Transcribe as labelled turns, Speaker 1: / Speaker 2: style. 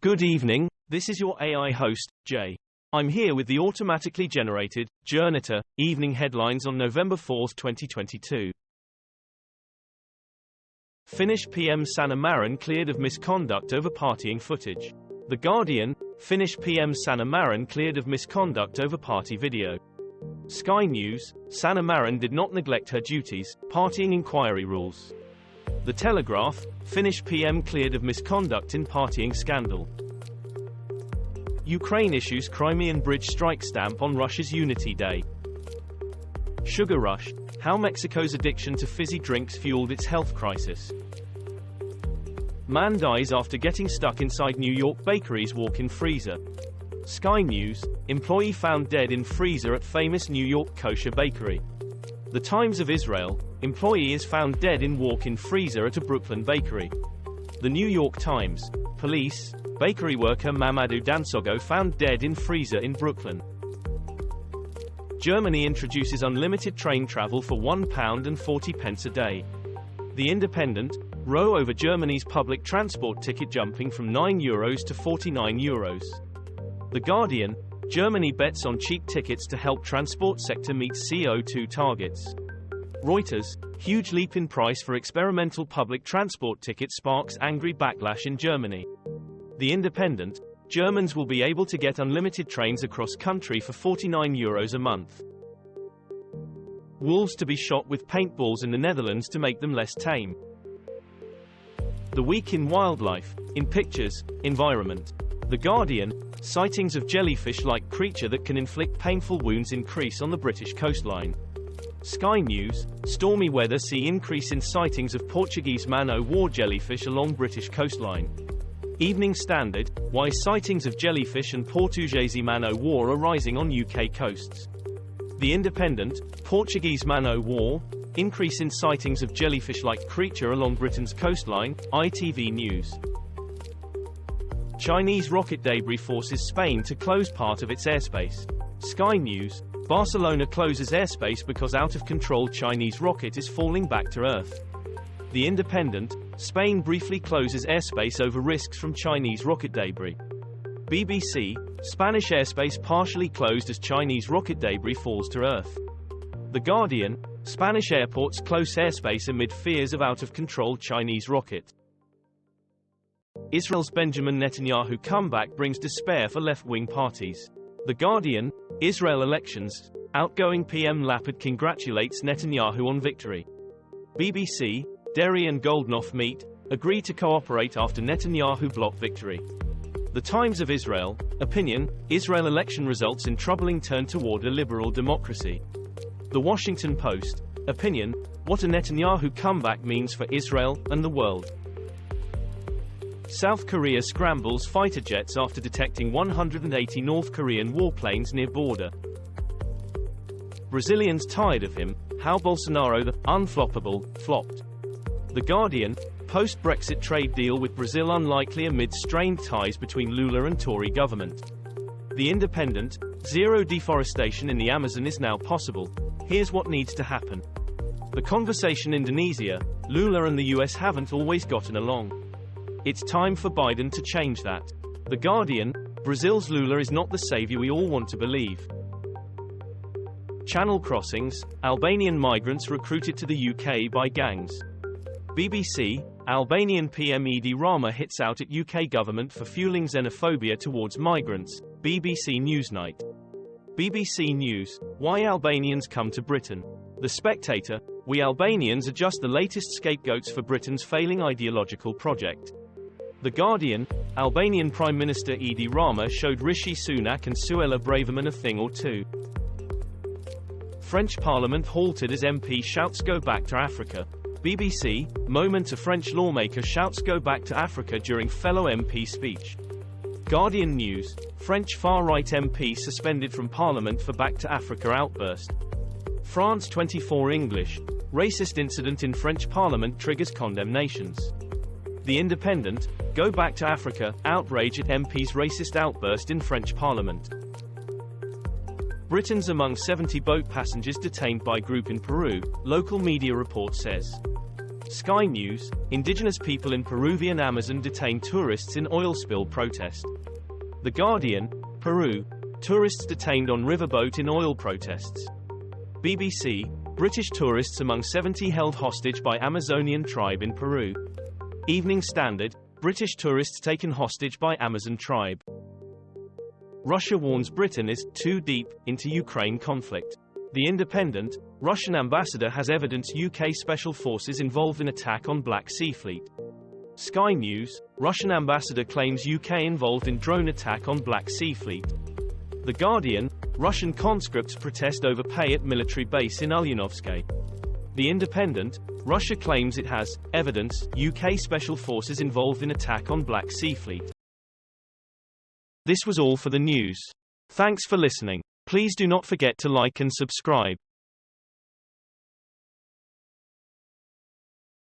Speaker 1: Good evening, this is your AI host, Jay. I'm here with the automatically generated, Journato, evening headlines on November 4, 2022. Finnish PM Sanna Marin cleared of misconduct over partying footage. The Guardian, Finnish PM Sanna Marin cleared of misconduct over party video. Sky News, Sanna Marin did not neglect her duties, partying inquiry rules. The Telegraph, Finnish PM cleared of misconduct in partying scandal. Ukraine issues Crimean bridge strike stamp on Russia's Unity Day. Sugar rush, how Mexico's addiction to fizzy drinks fueled its health crisis. Man dies after getting stuck inside New York bakery's walk-in freezer. Sky News, employee found dead in freezer at famous New York kosher bakery. The Times of Israel, employee is found dead in walk-in freezer at a Brooklyn bakery. The New York Times, police, bakery worker Mamadou Dansogo found dead in freezer in Brooklyn. Germany introduces unlimited train travel for £1.40 a day. The Independent, row over Germany's public transport ticket jumping from €9 to €49. The Guardian, Germany bets on cheap tickets to help transport sector meet CO2 targets. Reuters, huge leap in price for experimental public transport ticket sparks angry backlash in Germany. The Independent, Germans will be able to get unlimited trains across country for €49 a month. Wolves to be shot with paintballs in the Netherlands to make them less tame. The Week in Wildlife, in Pictures, Environment. The Guardian, sightings of jellyfish-like creature that can inflict painful wounds increase on the British coastline. Sky News, stormy weather see increase in sightings of Portuguese man-o'-war jellyfish along British coastline. Evening Standard, why sightings of jellyfish and Portuguese man-o'-war are rising on UK coasts. The Independent, Portuguese man-o'-war, increase in sightings of jellyfish-like creature along Britain's coastline. ITV News. Chinese rocket debris forces Spain to close part of its airspace. Sky News, Barcelona closes airspace because out-of-control Chinese rocket is falling back to Earth. The Independent, Spain briefly closes airspace over risks from Chinese rocket debris. BBC, Spanish airspace partially closed as Chinese rocket debris falls to Earth. The Guardian, Spanish airports close airspace amid fears of out-of-control Chinese rocket. Israel's Benjamin Netanyahu comeback brings despair for left-wing parties. The Guardian, Israel elections, outgoing PM Lapid congratulates Netanyahu on victory. BBC, Derry and Goldknopf meet, agree to cooperate after Netanyahu blocked victory. The Times of Israel, opinion, Israel election results in troubling turn toward a liberal democracy. The Washington Post, opinion, what a Netanyahu comeback means for Israel and the world. South Korea scrambles fighter jets after detecting 180 North Korean warplanes near border. Brazilians tired of him, how Bolsonaro the unfloppable flopped. The Guardian, post-Brexit trade deal with Brazil unlikely amid strained ties between Lula and Tory government. The Independent, zero deforestation in the Amazon is now possible. Here's what needs to happen. The Conversation Indonesia, Lula and the US haven't always gotten along. It's time for Biden to change that. The Guardian, Brazil's Lula is not the savior we all want to believe. Channel crossings, Albanian migrants recruited to the UK by gangs. BBC, Albanian PM Edi Rama hits out at UK government for fueling xenophobia towards migrants. BBC Newsnight. BBC News, why Albanians come to Britain. The Spectator, we Albanians are just the latest scapegoats for Britain's failing ideological project. The Guardian, Albanian Prime Minister Edi Rama showed Rishi Sunak and Suella Braverman a thing or two. French Parliament halted as MP shouts go back to Africa. BBC, moment a French lawmaker shouts go back to Africa during fellow MP speech. Guardian News, French far-right MP suspended from Parliament for back to Africa outburst. France 24 English, racist incident in French Parliament triggers condemnations. The Independent, go back to Africa, outrage at MP's racist outburst in French Parliament. Britons among 70 boat passengers detained by group in Peru, local media report says. Sky News, indigenous people in Peruvian Amazon detain tourists in oil spill protest. The Guardian, Peru, tourists detained on riverboat in oil protests. BBC, British tourists among 70 held hostage by Amazonian tribe in Peru. Evening Standard, British tourists taken hostage by Amazon tribe. Russia warns Britain is too deep into Ukraine conflict. The Independent, Russian ambassador has evidence UK special forces involved in attack on Black Sea Fleet. Sky News, Russian ambassador claims UK involved in drone attack on Black Sea Fleet. The Guardian, Russian conscripts protest over pay at military base in Ulyanovsk. The Independent, Russia claims it has evidence UK special forces involved in attack on Black Sea Fleet. This was all for the news. Thanks for listening. Please do not forget to like and subscribe.